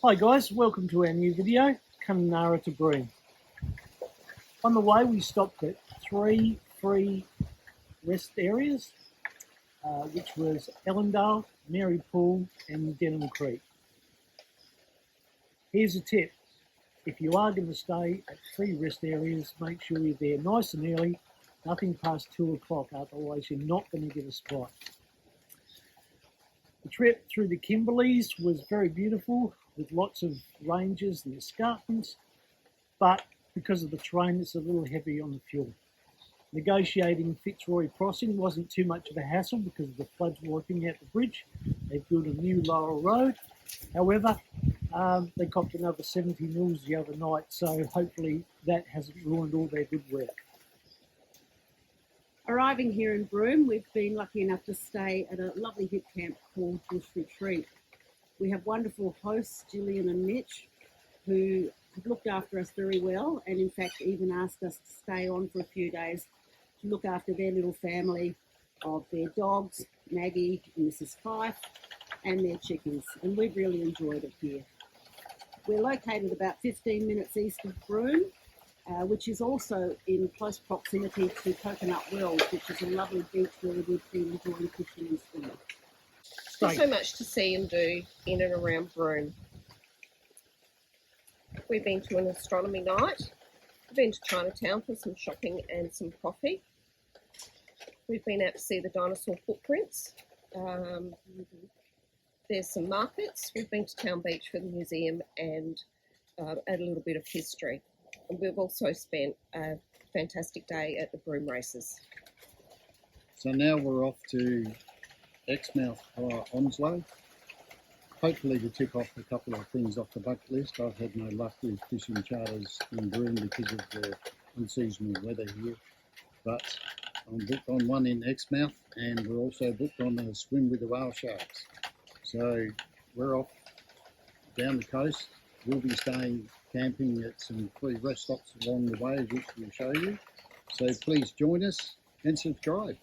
Hi guys, welcome to our new video, Kununurra to Broome. On the way we stopped at 3 free rest areas, which was Ellendale, Mary Pool and Denham Creek. Here's a tip, if you are going to stay at 3 rest areas, make sure you're there nice and early, nothing past 2 o'clock, otherwise you're not going to get a spot. The trip through the Kimberleys was very beautiful with lots of ranges and escarpments, but because of the terrain it's a little heavy on the fuel. Negotiating Fitzroy Crossing wasn't too much of a hassle because of the floods wiping out the bridge. They've built a new lower road. However, they copped another 70 mils the other night, so hopefully that hasn't ruined all their good work. Arriving here in Broome, we've been lucky enough to stay at a lovely Hipcamp called Bush Retreat. We have wonderful hosts, Gillian and Mitch, who have looked after us very well and in fact even asked us to stay on for a few days to look after their little family of their dogs, Maggie and Mrs. Fife, and their chickens, and we've really enjoyed it here. We're located about 15 minutes east of Broome, which is also in close proximity to Coconut Wells, which is a lovely beach where we've been enjoying fishing and swimming. There's so much to see and do in and around Broome. We've been to an astronomy night. We've been to Chinatown for some shopping and some coffee. We've been out to see the dinosaur footprints. There's some markets. We've been to Town Beach for the museum and add a little bit of history. And we've also spent a fantastic day at the Broome races. So now we're off to Exmouth via Onslow. Hopefully to tick off a couple of things off the bucket list. I've had no luck with fishing charters in Broome because of the unseasonal weather here. But I'm booked on one in Exmouth and we're also booked on a swim with the whale sharks. So we're off down the coast. We'll be staying camping at some free rest stops along the way, which we'll show you. So please join us and subscribe.